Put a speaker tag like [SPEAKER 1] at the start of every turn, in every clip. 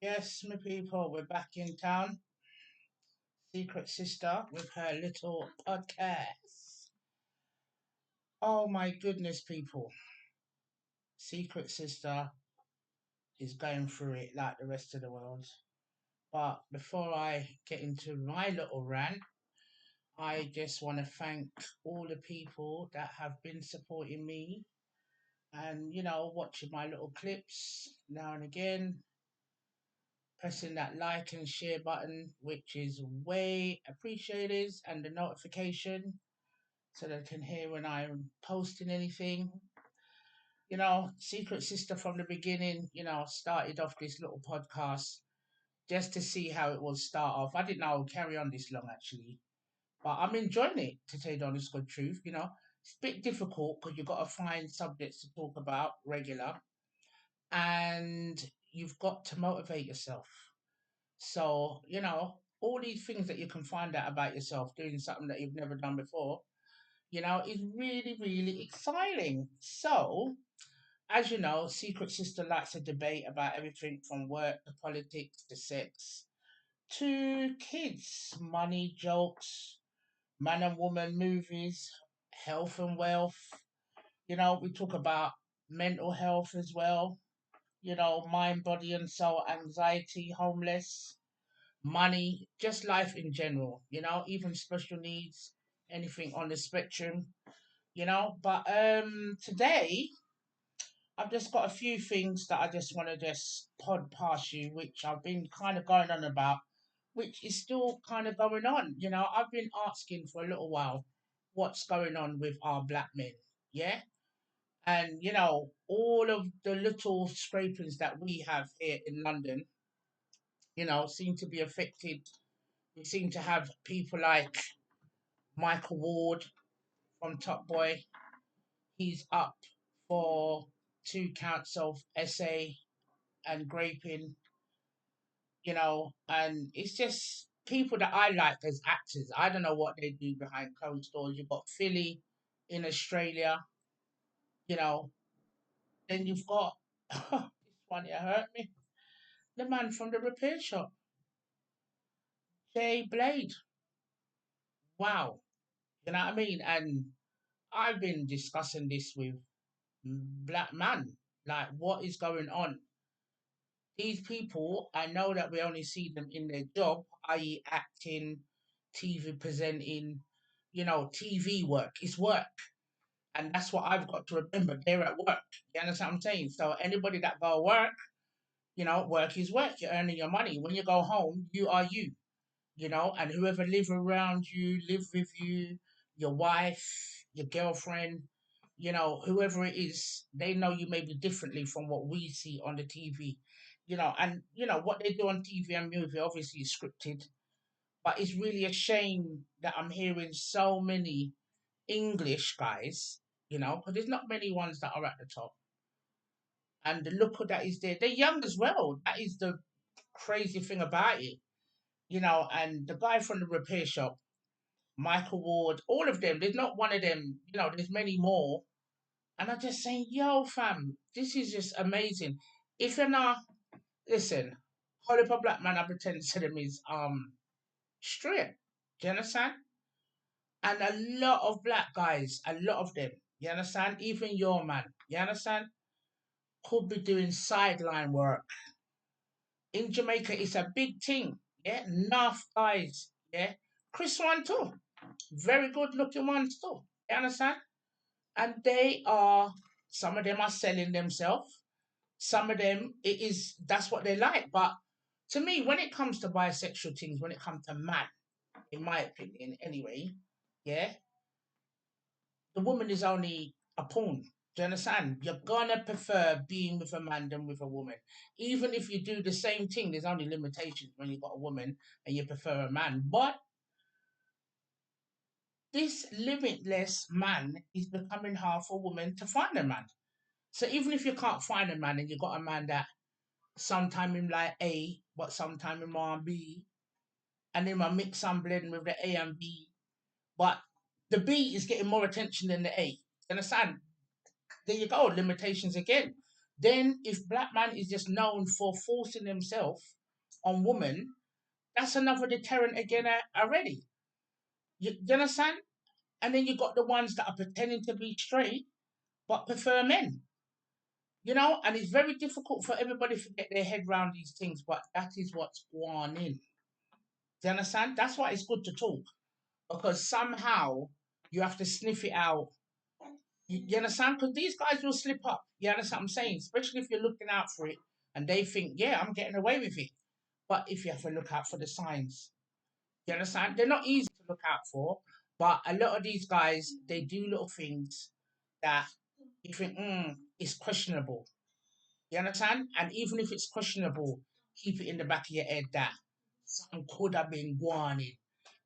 [SPEAKER 1] Yes, my people, we're back in town. Secret Sister with her little podcast. Oh my goodness, people. Secret Sister is going through it like the rest of the world. But before I get into my little rant, I just want to thank all the people that have been supporting me and, watching my little clips now and again, pressing that like and share button, which is way appreciated, and the notification so they can hear when I'm posting anything. Secret Sister from the beginning, started off this little podcast just to see how it would start off. I didn't know I would carry on this long actually, but I'm enjoying it to tell you the honest good truth. It's a bit difficult because you've got to find subjects to talk about regular and you've got to motivate yourself. So, all these things that you can find out about yourself doing something that you've never done before, is really, really exciting. So, as you know, Secret Sister likes to debate about everything from work to politics to sex to kids, money, jokes, man and woman movies, health and wealth. We talk about mental health as well, mind, body, and soul, anxiety, homeless, money, just life in general, even special needs, anything on the spectrum, But today I've just got a few things that I just want to just pod past you, which I've been kind of going on about, which is still kind of going on. I've been asking for a little while what's going on with our black men, yeah? And all of the little scrapings that we have here in London, seem to be affected. We seem to have people like Michael Ward from Top Boy. He's up for 2 counts of SA and graping, and it's just people that I like as actors. I don't know what they do behind closed doors. You've got Philly in Australia, you know, then you've got this one here hurt me. The man from the repair shop, Jay Blade. Wow. You know what I mean? And I've been discussing this with black man. Like, what is going on? These people, I know that we only see them in their job, i.e., acting, TV presenting, TV work. It's work. And that's what I've got to remember. They're at work. You understand what I'm saying? So anybody that go work, work is work. You're earning your money. When you go home, you are you, and whoever live around you, live with you, your wife, your girlfriend, whoever it is, they know you maybe differently from what we see on the TV, and what they do on TV and movie obviously is scripted, but it's really a shame that I'm hearing so many English guys, because there's not many ones that are at the top. And the look that is there, they're young as well. That is the crazy thing about it, and the guy from the repair shop, Michael Ward, all of them, there's not one of them, there's many more. And I'm just saying, yo, fam, this is just amazing. If you're not, listen, Holly for Black Man, I pretend to them is straight. Do you understand? And a lot of black guys, a lot of them, you understand? Even your man, you understand? Could be doing sideline work. In Jamaica, it's a big thing. Yeah, enough guys. Yeah, Chris one too. Very good looking ones too. You understand? And they are, some of them are selling themselves. Some of them, it is, that's what they like. But to me, when it comes to bisexual things, when it comes to man, in my opinion, anyway, yeah, the woman is only a pawn. Do you understand? You're gonna prefer being with a man than with a woman. Even if you do the same thing, there's only limitations when you've got a woman and you prefer a man. But this limitless man is becoming hard for women to find a man. So even if you can't find a man and you got a man that sometime in like A, but sometime in more B, and then I mix some blend with the A and B, but the B is getting more attention than the A. You understand? There you go, limitations again. Then if black man is just known for forcing himself on women, that's another deterrent again already. You understand? And then you got the ones that are pretending to be straight but prefer men. And it's very difficult for everybody to get their head around these things, but that is what's going in. Do you understand? That's why it's good to talk, because somehow you have to sniff it out. You understand? Because these guys will slip up. You understand what I'm saying? Especially if you're looking out for it and they think, yeah, I'm getting away with it. But if you have to look out for the signs, you understand? They're not easy to look out for, but a lot of these guys, they do little things that you think, it's questionable. You understand? And even if it's questionable, keep it in the back of your head that something could have been going on.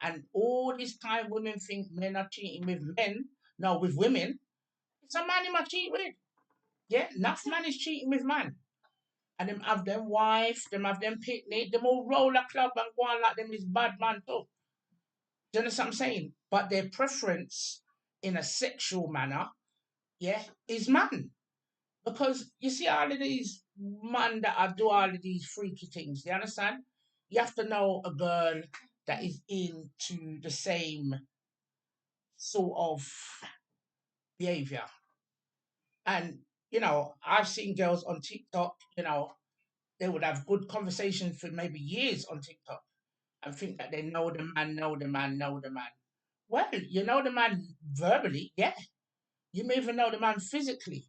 [SPEAKER 1] And all this time, women think men are cheating with men. No, with women, it's a man him a cheat with. Yeah, enough man is cheating with man. And them have them wife, them have them picnic, them all roll a club and go on like them is bad man too. Do you understand what I'm saying? But their preference in a sexual manner, yeah, is man. Because you see all of these men that are do all of these freaky things, you understand? You have to know a girl that is into the same sort of behavior. And, I've seen girls on TikTok, they would have good conversations for maybe years on TikTok and think that they know the man, know the man, know the man. Well, you know the man verbally, yeah. You may even know the man physically,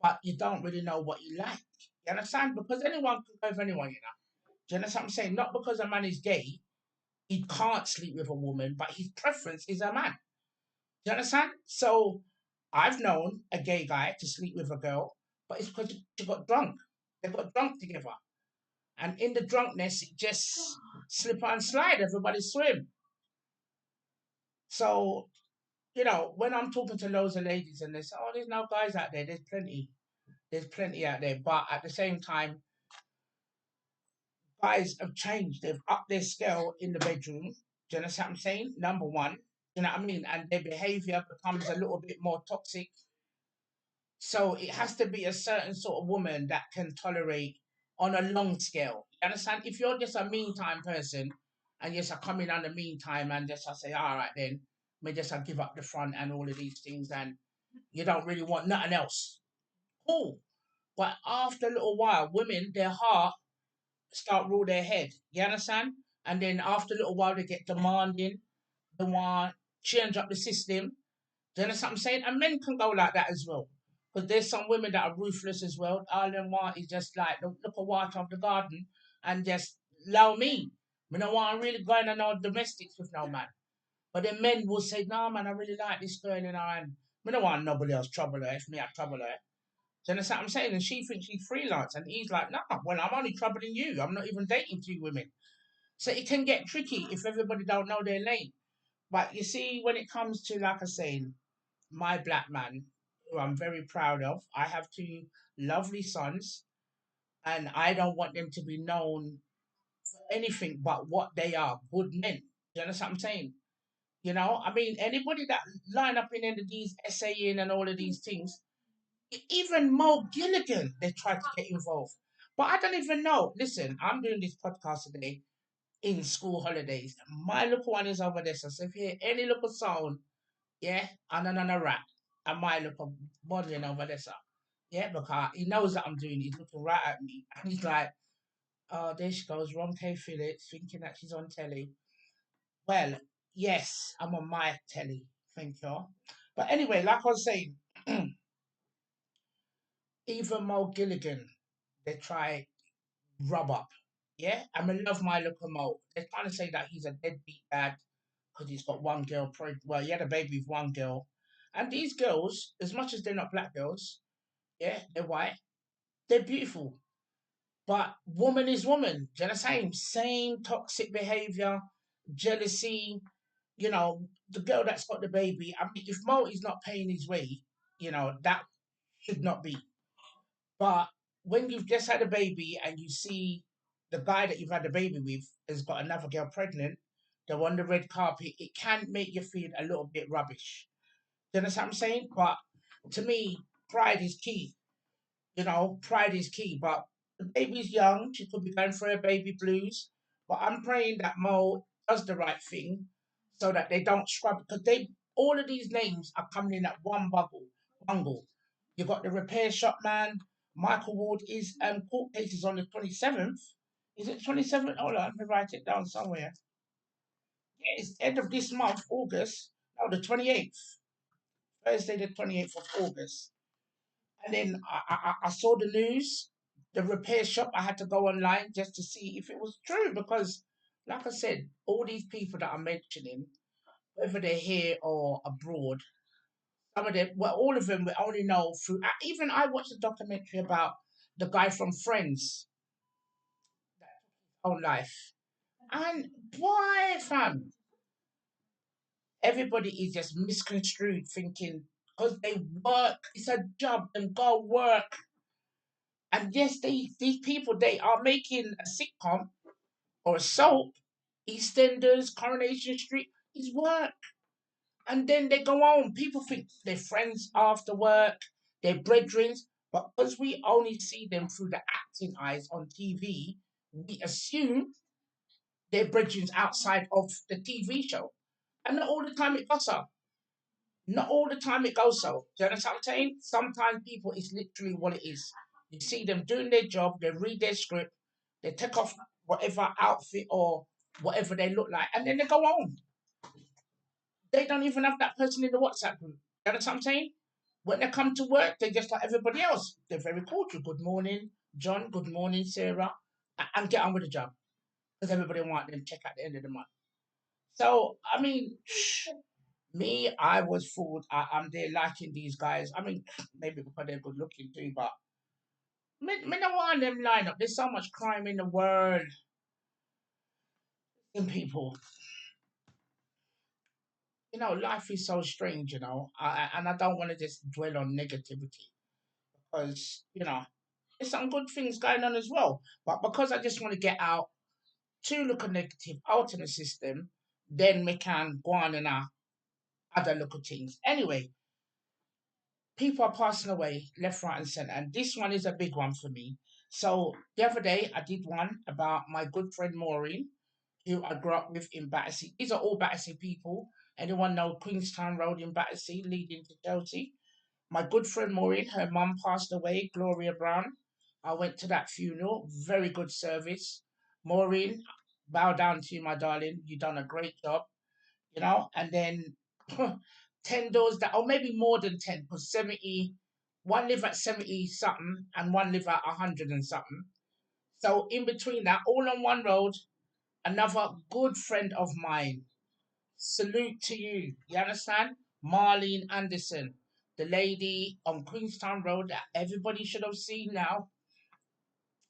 [SPEAKER 1] but you don't really know what you like. You understand? Because anyone can go with anyone. Do you understand what I'm saying? Not because a man is gay, he can't sleep with a woman, but his preference is a man. Do you understand? So I've known a gay guy to sleep with a girl, but it's because she got drunk. They got drunk together. And in the drunkenness, it just slip and slide, everybody swim. So, when I'm talking to loads of ladies and they say, oh, there's no guys out there, there's plenty. There's plenty out there. But at the same time, guys have changed. They've upped their scale in the bedroom. Do you understand what I'm saying? Number one. You know what I mean? And their behavior becomes a little bit more toxic. So it has to be a certain sort of woman that can tolerate on a long scale. You understand? If you're just a meantime person and yes, I come in on the meantime and just I say, all right then, may just I give up the front and all of these things and you don't really want nothing else. Cool. But after a little while, women, their heart start rule their head. You understand? And then after a little while, they get demanding. They want change up the system. Do you understand what I'm saying? And men can go like that as well. Because there's some women that are ruthless as well. All they want is just like look a water of the garden and just allow me. I don't want really going on no domestics with no man. But then men will say, no man, I really like this girl, and I don't want nobody else trouble her if me I trouble her. Do you understand what I'm saying? And she thinks she's freelance. And he's like, nah, well, I'm only troubling you. I'm not even dating two women. So it can get tricky if everybody don't know their lane. But you see, when it comes to, like I say, my black man, who I'm very proud of, I have two lovely sons, and I don't want them to be known for anything but what they are, good men. Do you understand what I'm saying? I mean, anybody that line up in any of these essaying and all of these things, even Mo Gilligan, they tried to get involved. But I don't even know. Listen, I'm doing this podcast today in school holidays. My little one is over there. So if you hear any little sound, yeah, and a rat, and my little modeling over there, so yeah, because he knows that I'm doing it. He's looking right at me. And he's like, oh, there she goes, Ron K. Phillips, thinking that she's on telly. Well, yes, I'm on my telly. Thank you. But anyway, like I was saying, even Mo Gilligan, they try rub up. Yeah, I mean, love my local Mo. They're trying to say that he's a deadbeat dad because he's got one girl. Well, he had a baby with one girl, and these girls, as much as they're not black girls, yeah, they're white. They're beautiful, but woman is woman. They're the same toxic behavior, jealousy. The girl that's got the baby. I mean, if Mo is not paying his way, that should not be. But when you've just had a baby and you see the guy that you've had the baby with has got another girl pregnant, they're on the red carpet, it can make you feel a little bit rubbish. Do you understand what I'm saying? But to me, pride is key. Pride is key, but the baby's young. She could be going through her baby blues. But I'm praying that Mo does the right thing so that they don't scrub because they all of these names are coming in at one bungle. You got the repair shop man. Michael Ward is court case is on the 27th. Is it 27th? Hold on, let me write it down somewhere. Yeah, it's end of this month, August. No, the 28th. Thursday, the 28th of August. And then I saw the news, the repair shop. I had to go online just to see if it was true because, like I said, all these people that I'm mentioning, whether they're here or abroad, some of them, well, all of them, we only know through. Even I watched a documentary about the guy from Friends, own life, and boy, fam, everybody is just misconstrued, thinking because they work, it's a job, and go work. And yes, these people they are making a sitcom or a soap, EastEnders, Coronation Street is work. And then they go home. People think they're friends after work, they're brethren, but because we only see them through the acting eyes on TV, we assume they're brethren outside of the TV show. And not all the time it goes so. Not all the time it goes so. Do you understand what I'm saying? Sometimes people, it's literally what it is. You see them doing their job, they read their script, they take off whatever outfit or whatever they look like, and then they go home. They don't even have that person in the WhatsApp group. You understand what I'm saying? When they come to work, they're just like everybody else. They're very cordial. Good morning, John. Good morning, Sarah. And get on with the job. Because everybody wants them check at the end of the month. So, I mean, me, I was fooled. I'm there liking these guys. I mean, maybe because they're good looking too, but me don't want them line up. There's so much crime in the world in people. Life is so strange, and I don't want to just dwell on negativity because, there's some good things going on as well. But because I just want to get out to look at negative out in the system, then we can go on and other look at things. Anyway, people are passing away left, right, and center. And this one is a big one for me. So the other day, I did one about my good friend Maureen, who I grew up with in Battersea. These are all Battersea people. Anyone know Queenstown Road in Battersea, leading to Chelsea? My good friend Maureen, her mum passed away, Gloria Brown. I went to that funeral, very good service. Maureen, bow down to you, my darling. You done a great job, and then 10 doors that, or maybe more than 10, because 70, one live at 70 something and one live at 100 and something. So in between that, all on one road, another good friend of mine. Salute to you. You understand? Marlene Anderson, the lady on Queenstown Road that everybody should have seen now.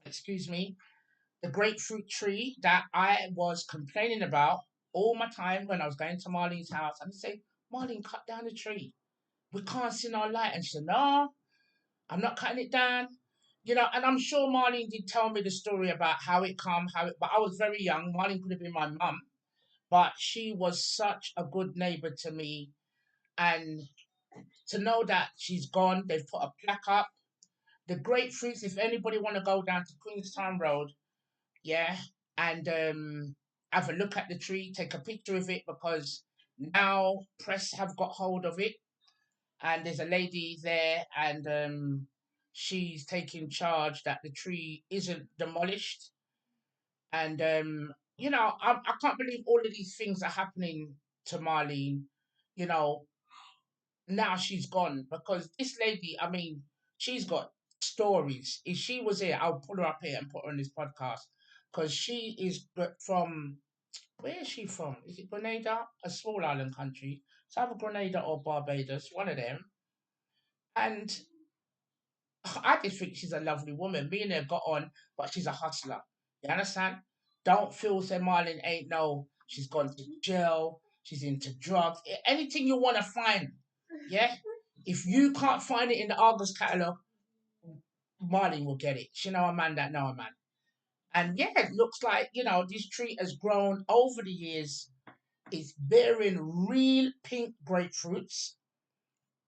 [SPEAKER 1] Excuse me. The grapefruit tree that I was complaining about all my time when I was going to Marlene's house. And I say, Marlene, cut down the tree. We can't see no light. And she said, no, I'm not cutting it down. And I'm sure Marlene did tell me the story about how it come, but I was very young. Marlene could have been my mum, but she was such a good neighbor to me. And to know that she's gone, they've put a plaque up. The grapefruits, if anybody want to go down to Queenstown Road, yeah, and have a look at the tree, take a picture of it because now press have got hold of it, and there's a lady there, and she's taking charge that the tree isn't demolished, and I can't believe all of these things are happening to Marlene. You know, now she's gone because this lady, I mean, she's got stories. If she was here, I'll pull her up here and put her on this podcast because she is from, where is she from? Is it Grenada? A small island country. It's either Grenada or Barbados, one of them. And I just think she's a lovely woman. Me and her got on, but she's a hustler. You understand? Don't feel say Marlon ain't no, she's gone to jail, she's into drugs. Anything you want to find, yeah? If you can't find it in the Argos catalogue, Marlon will get it. She know a man that know a man. And yeah, it looks like, this tree has grown over the years. It's bearing real pink grapefruits.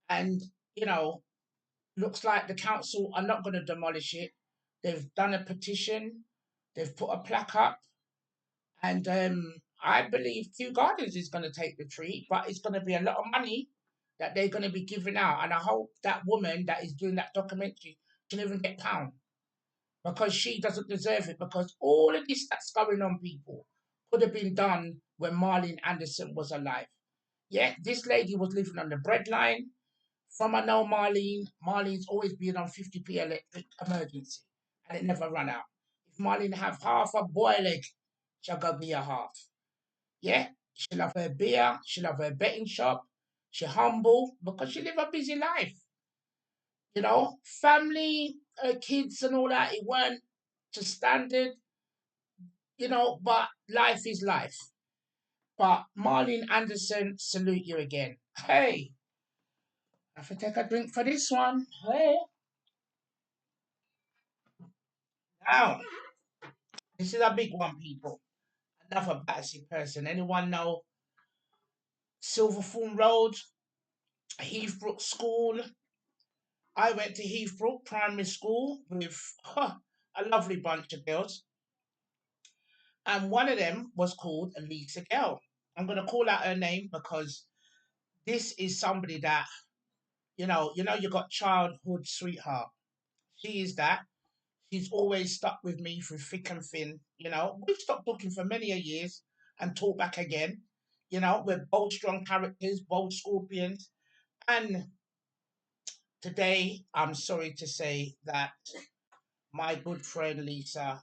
[SPEAKER 1] And, you know, Looks like the council are not going to demolish it. They've done a petition, they've put a plaque up, and I believe Kew Gardens is going to take the tree, but it's going to be a lot of money that they're going to be giving out. And I hope that woman that is doing that documentary can even get pound because she doesn't deserve it. Because all of this that's going on, people, could have been done when Marlene Anderson was alive. Yeah, this lady was living on the breadline. From I know Marlene, Marlene's always been on 50p electric emergency and it never run out. If Marlene have half a boil egg, she'll go be a half. Yeah, she'll have her beer, she'll have her betting shop, she humble because she live a busy life. Family, kids and all that, it weren't to standard, but life is life. But Marlene Anderson, salute you again. Hey, I have to take a drink for this one. Hey, now, this is a big one, people. Another Battersea person. Anyone know Silverthorne Road, Heathbrook School? I went to Heathbrook Primary School with a lovely bunch of girls, and one of them was called Lisa Gell. I'm going to call out her name because this is somebody that you got childhood sweetheart. She is that. She's always stuck with me through thick and thin. We've stopped talking for many a years and talk back again. We're both strong characters, both scorpions. And today, I'm sorry to say that my good friend Lisa,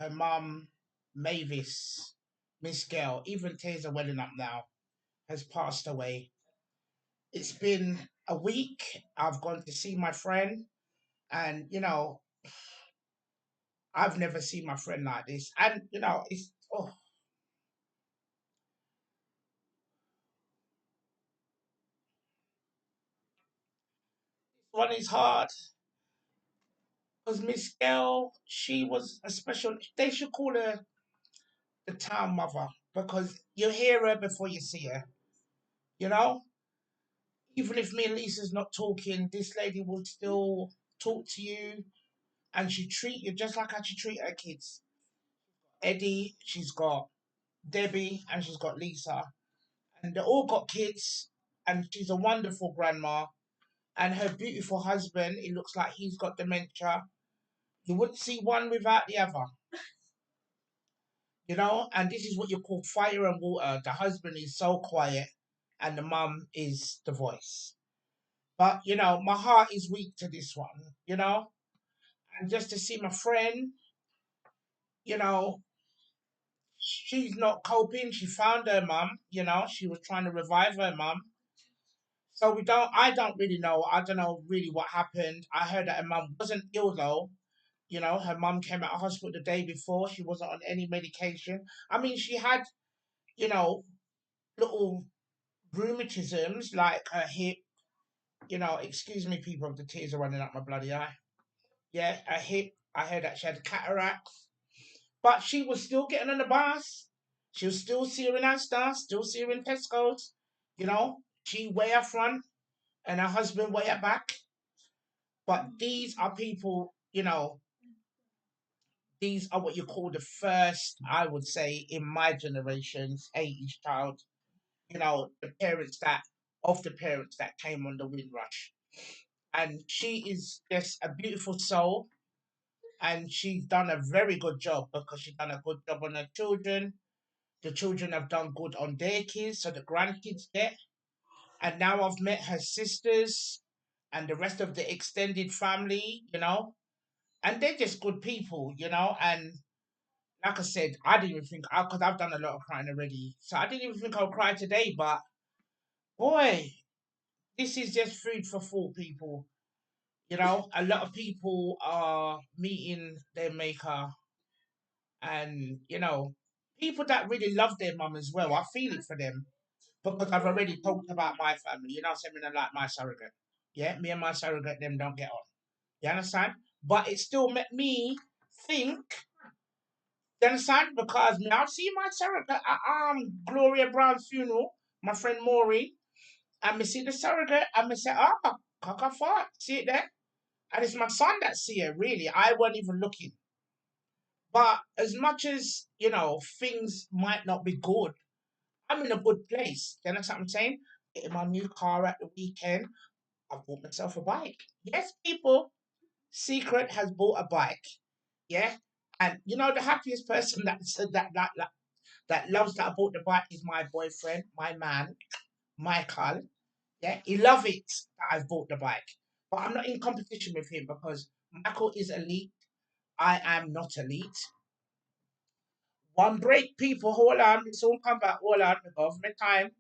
[SPEAKER 1] her mum, Mavis, Miss Gail, even tears are welling up now, has passed away. It's been a week. I've gone to see my friend, and I've never seen my friend like this. And it's this one is hard because Miss Gail, she was a special. They should call her the town mother because you hear her before you see her. You know, even if me and Lisa's not talking, this lady will still talk to you and she treat you just like how she treat her kids. Eddie, she's got Debbie, and she's got Lisa, and they all got kids. And she's a wonderful grandma. And her beautiful husband, it looks like he's got dementia. You wouldn't see one without the other. And this is what you call fire and water. The husband is so quiet and the mum is the voice. But my heart is weak to this one. And just to see my friend, you know, she's not coping. She found her mum, she was trying to revive her mum. So I don't really know. I don't know really what happened. I heard that her mum wasn't ill though. Her mum came out of hospital the day before. She wasn't on any medication. I mean, she had, you know, little rheumatisms like her hip. Excuse me, people, if the tears are running up my bloody eye. Yeah, her hip. I heard that she had cataracts, but she was still getting on the bus. She was still seeing Asda, still seeing Tesco's. She way up front and her husband way up back. But these are people, these are what you call the first, I would say, in my generation's 80s child. The parents that of the parents that came on the Windrush. And she is just a beautiful soul. And she's done a very good job because she's done a good job on her children. The children have done good on their kids, so the grandkids get. And now I've met her sisters and the rest of the extended family, and they're just good people. And like I said, I didn't even think, because I've done a lot of crying already, so I didn't even think I'll cry today, but boy, this is just food for thought, people. A lot of people are meeting their maker, and people that really love their mum as well. I feel it for them because I've already talked about my family. Something like my surrogate. Yeah, me and my surrogate them don't get on. You understand? But it still made me think. You understand? Because me, I see my surrogate at Gloria Brown's funeral, my friend Maureen, and me see the surrogate, and me say, ah. Cock fart. See it there? And it's my son that see it, really. I wasn't even looking. But as much as, things might not be good, I'm in a good place. You know what I'm saying? Getting my new car at the weekend. I bought myself a bike. Yes, people, Secret has bought a bike. Yeah. And the happiest person that said that loves that I bought the bike is my boyfriend, my man, Michael. Yeah, he love it that I've bought the bike. But I'm not in competition with him because Michael is elite. I am not elite. One break, people. Hold on. It's all come back. Hold on. The government time.